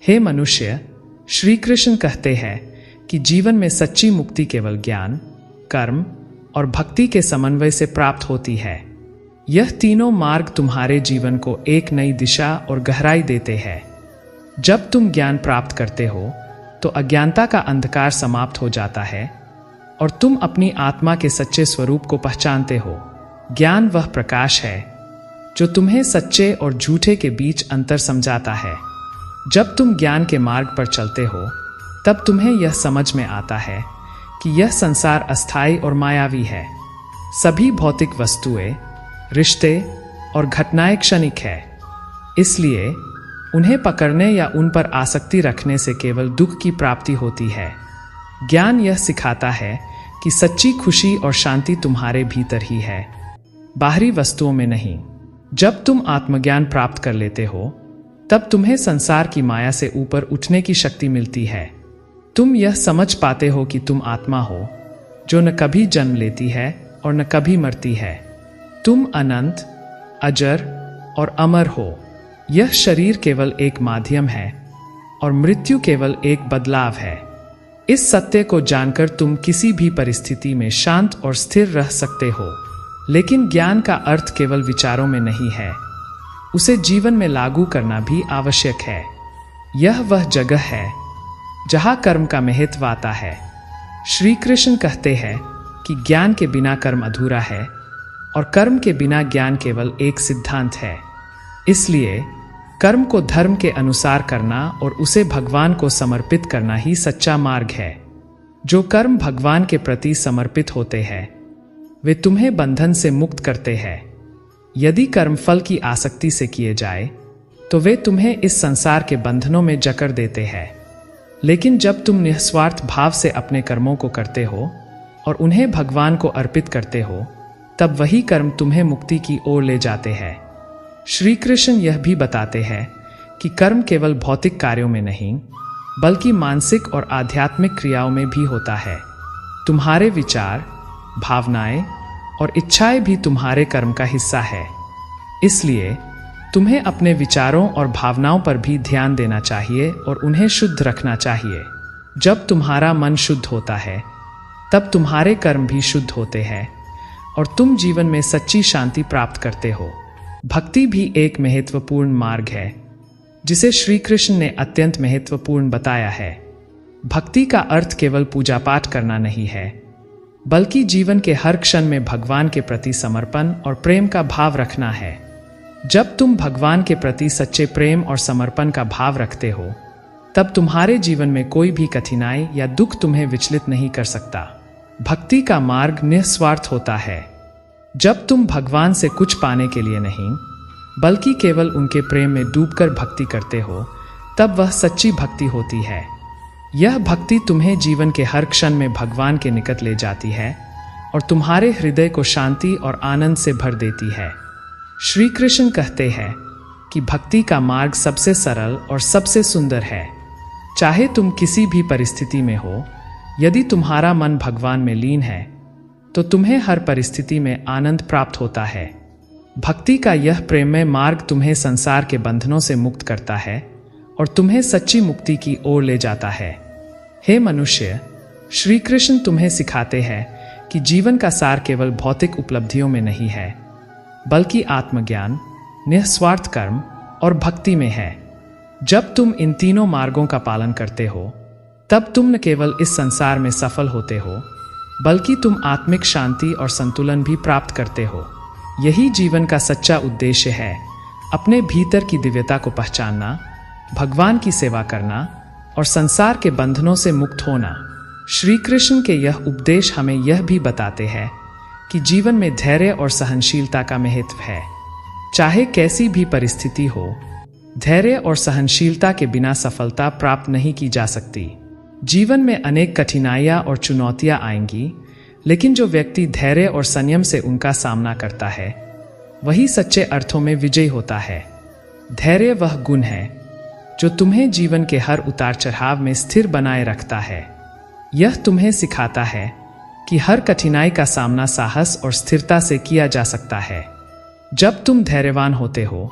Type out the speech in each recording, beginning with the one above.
हे मनुष्य, श्री कृष्ण कहते हैं कि जीवन में सच्ची मुक्ति केवल ज्ञान, कर्म और भक्ति के समन्वय से प्राप्त होती है। यह तीनों मार्ग तुम्हारे जीवन को एक नई दिशा और गहराई देते हैं। जब तुम ज्ञान प्राप्त करते हो तो अज्ञानता का अंधकार समाप्त हो जाता है और तुम अपनी आत्मा के सच्चे स्वरूप को पहचानते हो। ज्ञान वह प्रकाश है जो तुम्हें सच्चे और झूठे के बीच अंतर समझाता है। जब तुम ज्ञान के मार्ग पर चलते हो तब तुम्हें यह समझ में आता है कि यह संसार अस्थायी और मायावी है। सभी भौतिक वस्तुएं, रिश्ते और घटनाएं क्षणिक है, इसलिए उन्हें पकड़ने या उन पर आसक्ति रखने से केवल दुख की प्राप्ति होती है। ज्ञान यह सिखाता है कि सच्ची खुशी और शांति तुम्हारे भीतर ही है, बाहरी वस्तुओं में नहीं। जब तुम आत्मज्ञान प्राप्त कर लेते हो तब तुम्हें संसार की माया से ऊपर उठने की शक्ति मिलती है। तुम यह समझ पाते हो कि तुम आत्मा हो जो न कभी जन्म लेती है और न कभी मरती है। तुम अनंत, अजर और अमर हो। यह शरीर केवल एक माध्यम है और मृत्यु केवल एक बदलाव है। इस सत्य को जानकर तुम किसी भी परिस्थिति में शांत और स्थिर रह सकते हो। लेकिन ज्ञान का अर्थ केवल विचारों में नहीं है, उसे जीवन में लागू करना भी आवश्यक है। यह वह जगह है जहां कर्म का महत्व आता है। श्री कृष्ण कहते हैं कि ज्ञान के बिना कर्म अधूरा है और कर्म के बिना ज्ञान केवल एक सिद्धांत है। इसलिए कर्म को धर्म के अनुसार करना और उसे भगवान को समर्पित करना ही सच्चा मार्ग है। जो कर्म भगवान के प्रति समर्पित होते हैं वे तुम्हें बंधन से मुक्त करते हैं। यदि कर्म फल की आसक्ति से किए जाए तो वे तुम्हें इस संसार के बंधनों में जकड़ देते हैं। लेकिन जब तुम निस्वार्थ भाव से अपने कर्मों को करते हो और उन्हें भगवान को अर्पित करते हो तब वही कर्म तुम्हें मुक्ति की ओर ले जाते हैं। श्री कृष्ण यह भी बताते हैं कि कर्म केवल भौतिक कार्यों में नहीं बल्कि मानसिक और आध्यात्मिक क्रियाओं में भी होता है। तुम्हारे विचार, भावनाएं और इच्छाएं भी तुम्हारे कर्म का हिस्सा है। इसलिए तुम्हें अपने विचारों और भावनाओं पर भी ध्यान देना चाहिए और उन्हें शुद्ध रखना चाहिए। जब तुम्हारा मन शुद्ध होता है तब तुम्हारे कर्म भी शुद्ध होते हैं और तुम जीवन में सच्ची शांति प्राप्त करते हो। भक्ति भी एक महत्वपूर्ण मार्ग है जिसे श्री कृष्ण ने अत्यंत महत्वपूर्ण बताया है। भक्ति का अर्थ केवल पूजा पाठ करना नहीं है बल्कि जीवन के हर क्षण में भगवान के प्रति समर्पण और प्रेम का भाव रखना है। जब तुम भगवान के प्रति सच्चे प्रेम और समर्पण का भाव रखते हो तब तुम्हारे जीवन में कोई भी कठिनाई या दुख तुम्हें विचलित नहीं कर सकता। भक्ति का मार्ग निस्वार्थ होता है। जब तुम भगवान से कुछ पाने के लिए नहीं बल्कि केवल उनके प्रेम में डूबकर भक्ति करते हो तब वह सच्ची भक्ति होती है। यह भक्ति तुम्हें जीवन के हर क्षण में भगवान के निकट ले जाती है और तुम्हारे हृदय को शांति और आनंद से भर देती है। श्री कृष्ण कहते हैं कि भक्ति का मार्ग सबसे सरल और सबसे सुंदर है। चाहे तुम किसी भी परिस्थिति में हो, यदि तुम्हारा मन भगवान में लीन है तो तुम्हें हर परिस्थिति में आनंद प्राप्त होता है। भक्ति का यह प्रेममय मार्ग तुम्हें संसार के बंधनों से मुक्त करता है और तुम्हें सच्ची मुक्ति की ओर ले जाता है। हे मनुष्य, श्री कृष्ण तुम्हें सिखाते हैं कि जीवन का सार केवल भौतिक उपलब्धियों में नहीं है बल्कि आत्मज्ञान, निस्वार्थ कर्म और भक्ति में है। जब तुम इन तीनों मार्गों का पालन करते हो तब तुम न केवल इस संसार में सफल होते हो बल्कि तुम आत्मिक शांति और संतुलन भी प्राप्त करते हो। यही जीवन का सच्चा उद्देश्य है, अपने भीतर की दिव्यता को पहचानना, भगवान की सेवा करना और संसार के बंधनों से मुक्त होना। श्री कृष्ण के यह उपदेश हमें यह भी बताते हैं कि जीवन में धैर्य और सहनशीलता का महत्व है। चाहे कैसी भी परिस्थिति हो, धैर्य और सहनशीलता के बिना सफलता प्राप्त नहीं की जा सकती। जीवन में अनेक कठिनाइयां और चुनौतियां आएंगी, लेकिन जो व्यक्ति धैर्य और संयम से उनका सामना करता है वही सच्चे अर्थों में विजयी होता है। धैर्य वह गुण है जो तुम्हें जीवन के हर उतार चढ़ाव में स्थिर बनाए रखता है। यह तुम्हें सिखाता है कि हर कठिनाई का सामना साहस और स्थिरता से किया जा सकता है। जब तुम धैर्यवान होते हो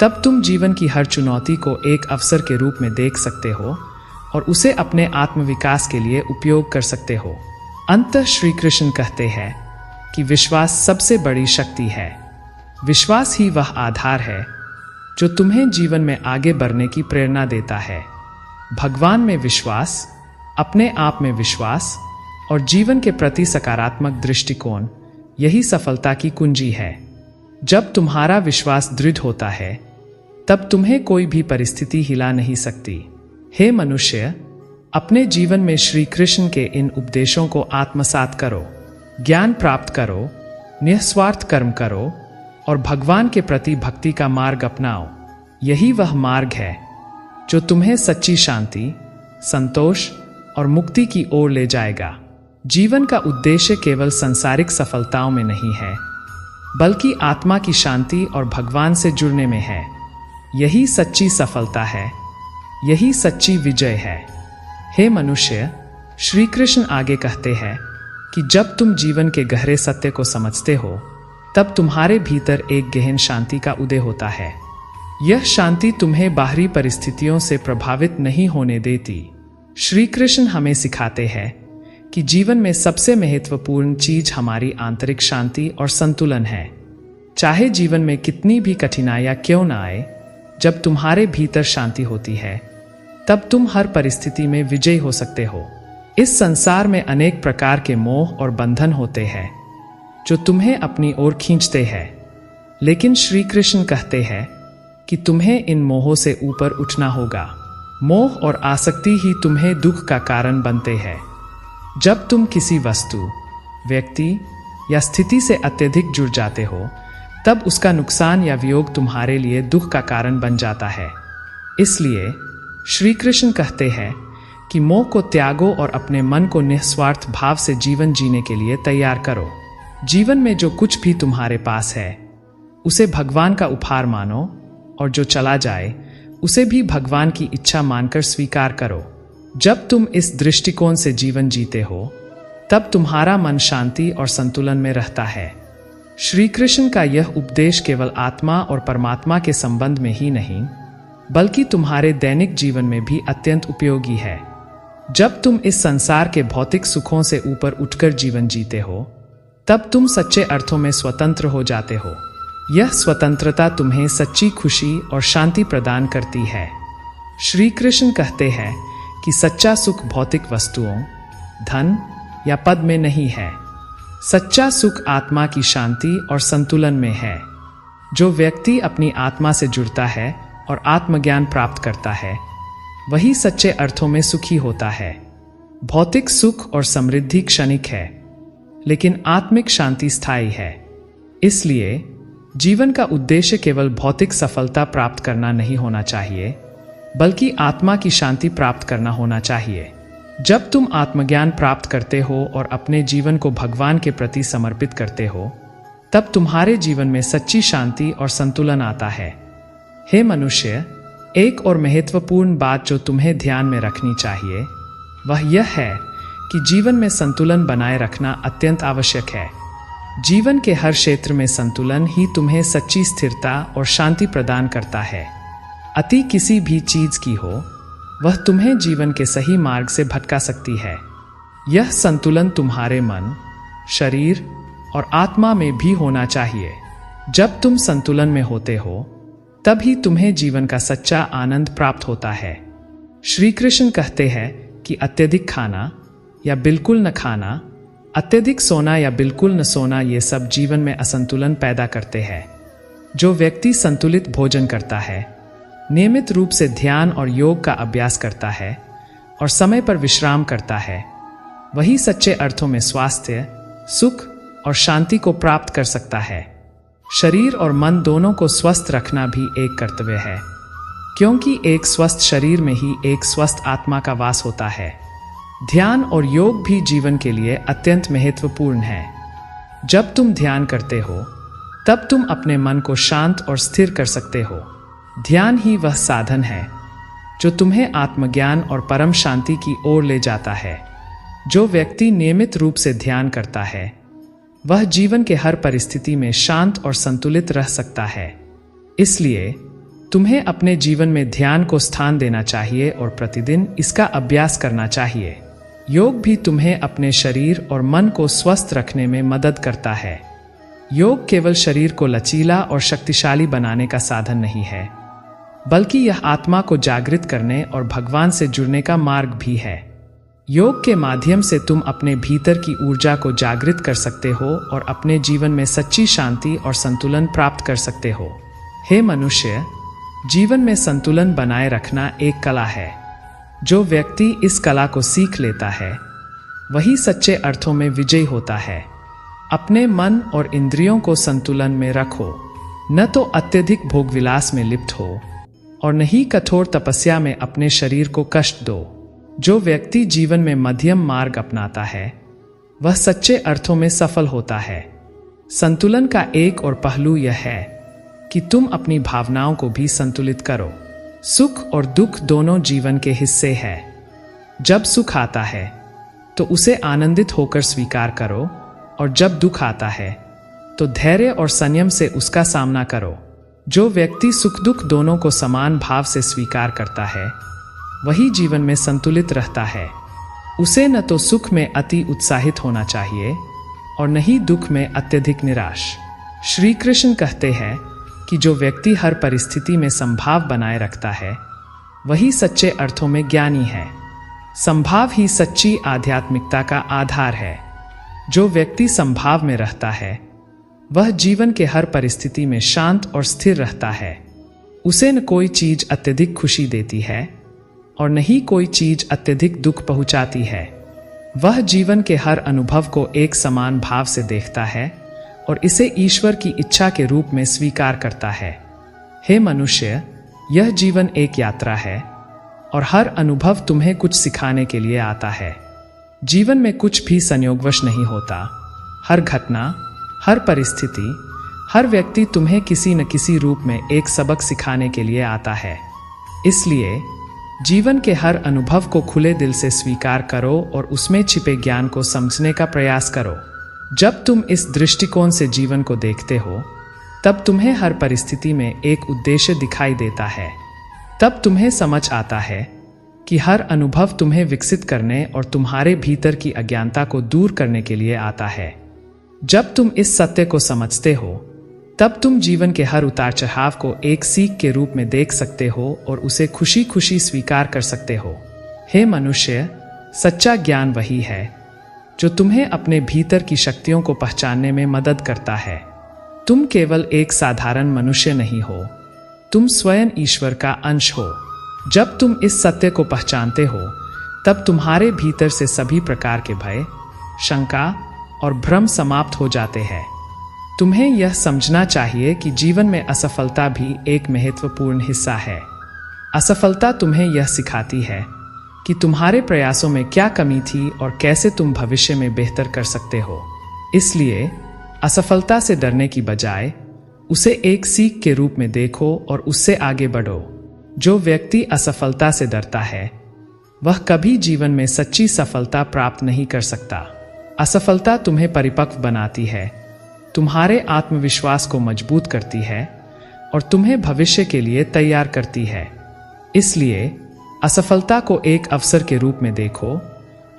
तब तुम जीवन की हर चुनौती को एक अवसर के रूप में देख सकते हो और उसे अपने आत्मविकास के लिए उपयोग कर सकते हो। अंततः श्री कृष्ण कहते हैं कि विश्वास सबसे बड़ी शक्ति है। विश्वास ही वह आधार है जो तुम्हें जीवन में आगे बढ़ने की प्रेरणा देता है। भगवान में विश्वास, अपने आप में विश्वास और जीवन के प्रति सकारात्मक दृष्टिकोण, यही सफलता की कुंजी है। जब तुम्हारा विश्वास दृढ़ होता है तब तुम्हें कोई भी परिस्थिति हिला नहीं सकती। हे मनुष्य, अपने जीवन में श्री कृष्ण के इन उपदेशों को आत्मसात करो, ज्ञान प्राप्त करो, निस्वार्थ कर्म करो और भगवान के प्रति भक्ति का मार्ग अपनाओ। यही वह मार्ग है जो तुम्हें सच्ची शांति, संतोष और मुक्ति की ओर ले जाएगा। जीवन का उद्देश्य केवल सांसारिक सफलताओं में नहीं है, बल्कि आत्मा की शांति और भगवान से जुड़ने में है। यही सच्ची सफलता है, यही सच्ची विजय है। हे मनुष्य, श्री कृष्ण आगे कहते हैं कि जब तुम जीवन के गहरे सत्य को समझते हो तब तुम्हारे भीतर एक गहन शांति का उदय होता है। यह शांति तुम्हें बाहरी परिस्थितियों से प्रभावित नहीं होने देती। श्री कृष्ण हमें सिखाते हैं कि जीवन में सबसे महत्वपूर्ण चीज हमारी आंतरिक शांति और संतुलन है। चाहे जीवन में कितनी भी कठिनाइयां क्यों न आए, जब तुम्हारे भीतर शांति होती है तब तुम हर परिस्थिति में विजयी हो सकते हो। इस संसार में अनेक प्रकार के मोह और बंधन होते हैं जो तुम्हें अपनी ओर खींचते हैं, लेकिन श्री कृष्ण कहते हैं कि तुम्हें इन मोहों से ऊपर उठना होगा। मोह और आसक्ति ही तुम्हें दुख का कारण बनते हैं। जब तुम किसी वस्तु, व्यक्ति या स्थिति से अत्यधिक जुड़ जाते हो तब उसका नुकसान या वियोग तुम्हारे लिए दुख का कारण बन जाता है। इसलिए श्री कृष्ण कहते हैं कि मोह को त्यागो और अपने मन को निस्वार्थ भाव से जीवन जीने के लिए तैयार करो। जीवन में जो कुछ भी तुम्हारे पास है उसे भगवान का उपहार मानो और जो चला जाए उसे भी भगवान की इच्छा मानकर स्वीकार करो। जब तुम इस दृष्टिकोण से जीवन जीते हो तब तुम्हारा मन शांति और संतुलन में रहता है। श्री कृष्ण का यह उपदेश केवल आत्मा और परमात्मा के संबंध में ही नहीं, बल्कि तुम्हारे दैनिक जीवन में भी अत्यंत उपयोगी है। जब तुम इस संसार के भौतिक सुखों से ऊपर उठकर जीवन जीते हो तब तुम सच्चे अर्थों में स्वतंत्र हो जाते हो। यह स्वतंत्रता तुम्हें सच्ची खुशी और शांति प्रदान करती है। श्री कृष्ण कहते हैं कि सच्चा सुख भौतिक वस्तुओं, धन या पद में नहीं है। सच्चा सुख आत्मा की शांति और संतुलन में है। जो व्यक्ति अपनी आत्मा से जुड़ता है और आत्मज्ञान प्राप्त करता है वही सच्चे अर्थों में सुखी होता है। भौतिक सुख और समृद्धि क्षणिक है, लेकिन आत्मिक शांति स्थायी है। इसलिए जीवन का उद्देश्य केवल भौतिक सफलता प्राप्त करना नहीं होना चाहिए, बल्कि आत्मा की शांति प्राप्त करना होना चाहिए। जब तुम आत्मज्ञान प्राप्त करते हो और अपने जीवन को भगवान के प्रति समर्पित करते हो तब तुम्हारे जीवन में सच्ची शांति और संतुलन आता है। हे मनुष्य, एक और महत्वपूर्ण बात जो तुम्हें ध्यान में रखनी चाहिए वह यह है कि जीवन में संतुलन बनाए रखना अत्यंत आवश्यक है। जीवन के हर क्षेत्र में संतुलन ही तुम्हें सच्ची स्थिरता और शांति प्रदान करता है। अति किसी भी चीज की हो वह तुम्हें जीवन के सही मार्ग से भटका सकती है। यह संतुलन तुम्हारे मन, शरीर और आत्मा में भी होना चाहिए। जब तुम संतुलन में होते हो तभी तुम्हें जीवन का सच्चा आनंद प्राप्त होता है। श्री कृष्ण कहते हैं कि अत्यधिक खाना या बिल्कुल न खाना, अत्यधिक सोना या बिल्कुल न सोना, ये सब जीवन में असंतुलन पैदा करते हैं। जो व्यक्ति संतुलित भोजन करता है, नियमित रूप से ध्यान और योग का अभ्यास करता है और समय पर विश्राम करता है, वही सच्चे अर्थों में स्वास्थ्य, सुख और शांति को प्राप्त कर सकता है। शरीर और मन दोनों को स्वस्थ रखना भी एक कर्तव्य है, क्योंकि एक स्वस्थ शरीर में ही एक स्वस्थ आत्मा का वास होता है। ध्यान और योग भी जीवन के लिए अत्यंत महत्वपूर्ण है। जब तुम ध्यान करते हो तब तुम अपने मन को शांत और स्थिर कर सकते हो। ध्यान ही वह साधन है जो तुम्हें आत्मज्ञान और परम शांति की ओर ले जाता है। जो व्यक्ति नियमित रूप से ध्यान करता है वह जीवन के हर परिस्थिति में शांत और संतुलित रह सकता है। इसलिए तुम्हें अपने जीवन में ध्यान को स्थान देना चाहिए और प्रतिदिन इसका अभ्यास करना चाहिए। योग भी तुम्हें अपने शरीर और मन को स्वस्थ रखने में मदद करता है। योग केवल शरीर को लचीला और शक्तिशाली बनाने का साधन नहीं है, बल्कि यह आत्मा को जागृत करने और भगवान से जुड़ने का मार्ग भी है। योग के माध्यम से तुम अपने भीतर की ऊर्जा को जागृत कर सकते हो और अपने जीवन में सच्ची शांति और संतुलन प्राप्त कर सकते हो। हे मनुष्य, जीवन में संतुलन बनाए रखना एक कला है। जो व्यक्ति इस कला को सीख लेता है वही सच्चे अर्थों में विजयी होता है। अपने मन और इंद्रियों को संतुलन में रखो, न तो अत्यधिक भोगविलास में लिप्त हो और न ही कठोर तपस्या में अपने शरीर को कष्ट दो। जो व्यक्ति जीवन में मध्यम मार्ग अपनाता है वह सच्चे अर्थों में सफल होता है। संतुलन का एक और पहलू यह है कि तुम अपनी भावनाओं को भी संतुलित करो। सुख और दुख दोनों जीवन के हिस्से हैं। जब सुख आता है तो उसे आनंदित होकर स्वीकार करो और जब दुख आता है तो धैर्य और संयम से उसका सामना करो। जो व्यक्ति सुख दुख दोनों को समान भाव से स्वीकार करता है वही जीवन में संतुलित रहता है। उसे न तो सुख में अति उत्साहित होना चाहिए और न ही दुख में अत्यधिक निराश। श्री कृष्ण कहते हैं कि जो व्यक्ति हर परिस्थिति में संभाव बनाए रखता है वही सच्चे अर्थों में ज्ञानी है। संभाव ही सच्ची आध्यात्मिकता का आधार है। जो व्यक्ति संभाव में रहता है वह जीवन के हर परिस्थिति में शांत और स्थिर रहता है। उसे न कोई चीज अत्यधिक खुशी देती है और न ही कोई चीज अत्यधिक दुख पहुंचाती है। वह जीवन के हर अनुभव को एक समान भाव से देखता है और इसे ईश्वर की इच्छा के रूप में स्वीकार करता है। हे मनुष्य, यह जीवन एक यात्रा है और हर अनुभव तुम्हें कुछ सिखाने के लिए आता है। जीवन में कुछ भी संयोगवश नहीं होता। हर घटना, हर परिस्थिति, हर व्यक्ति तुम्हें किसी न किसी रूप में एक सबक सिखाने के लिए आता है। इसलिए जीवन के हर अनुभव को खुले दिल से स्वीकार करो और उसमें छिपे ज्ञान को समझने का प्रयास करो। जब तुम इस दृष्टिकोण से जीवन को देखते हो तब तुम्हें हर परिस्थिति में एक उद्देश्य दिखाई देता है। तब तुम्हें समझ आता है कि हर अनुभव तुम्हें विकसित करने और तुम्हारे भीतर की अज्ञानता को दूर करने के लिए आता है। जब तुम इस सत्य को समझते हो तब तुम जीवन के हर उतार चढ़ाव को एक सीख के रूप में देख सकते हो और उसे खुशी खुशी स्वीकार कर सकते हो। हे मनुष्य, सच्चा ज्ञान वही है जो तुम्हें अपने भीतर की शक्तियों को पहचानने में मदद करता है। तुम केवल एक साधारण मनुष्य नहीं हो, तुम स्वयं ईश्वर का अंश हो। जब तुम इस सत्य को पहचानते हो तब तुम्हारे भीतर से सभी प्रकार के भय, शंका और भ्रम समाप्त हो जाते हैं। तुम्हें यह समझना चाहिए कि जीवन में असफलता भी एक महत्वपूर्ण हिस्सा है। असफलता तुम्हें यह सिखाती है कि तुम्हारे प्रयासों में क्या कमी थी और कैसे तुम भविष्य में बेहतर कर सकते हो। इसलिए असफलता से डरने की बजाय उसे एक सीख के रूप में देखो और उससे आगे बढ़ो। जो व्यक्ति असफलता से डरता है वह कभी जीवन में सच्ची सफलता प्राप्त नहीं कर सकता। असफलता तुम्हें परिपक्व बनाती है, तुम्हारे आत्मविश्वास को मजबूत करती है और तुम्हें भविष्य के लिए तैयार करती है। इसलिए असफलता को एक अवसर के रूप में देखो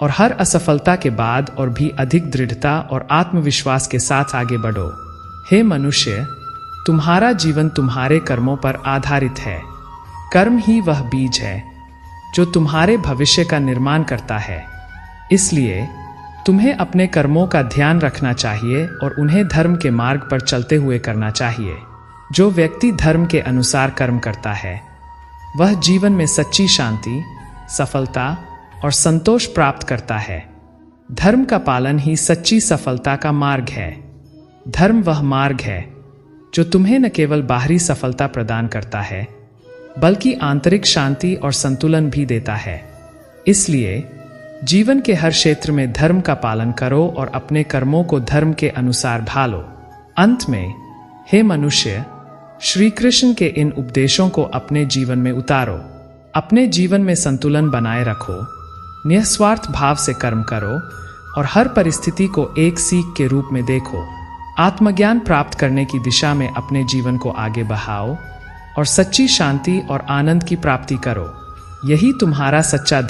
और हर असफलता के बाद और भी अधिक दृढ़ता और आत्मविश्वास के साथ आगे बढ़ो। हे मनुष्य, तुम्हारा जीवन तुम्हारे कर्मों पर आधारित है। कर्म ही वह बीज है जो तुम्हारे भविष्य का निर्माण करता है। इसलिए तुम्हें अपने कर्मों का ध्यान रखना चाहिए और उन्हें धर्म के मार्ग पर चलते हुए करना चाहिए। जो व्यक्ति धर्म के अनुसार कर्म करता है वह जीवन में सच्ची शांति, सफलता और संतोष प्राप्त करता है। धर्म का पालन ही सच्ची सफलता का मार्ग है। धर्म वह मार्ग है जो तुम्हें न केवल बाहरी सफलता प्रदान करता है बल्कि आंतरिक शांति और संतुलन भी देता है। इसलिए जीवन के हर क्षेत्र में धर्म का पालन करो और अपने कर्मों को धर्म के अनुसार ढालो। अंत में, हे मनुष्य, श्री कृष्ण के इन उपदेशों को अपने जीवन में उतारो। अपने जीवन में संतुलन बनाए रखो, निस्वार्थ भाव से कर्म करो और हर परिस्थिति को एक सीख के रूप में देखो। आत्मज्ञान प्राप्त करने की दिशा में अपने जीवन को आगे बढ़ाओ और सच्ची शांति और आनंद की प्राप्ति करो। यही तुम्हारा सच्चा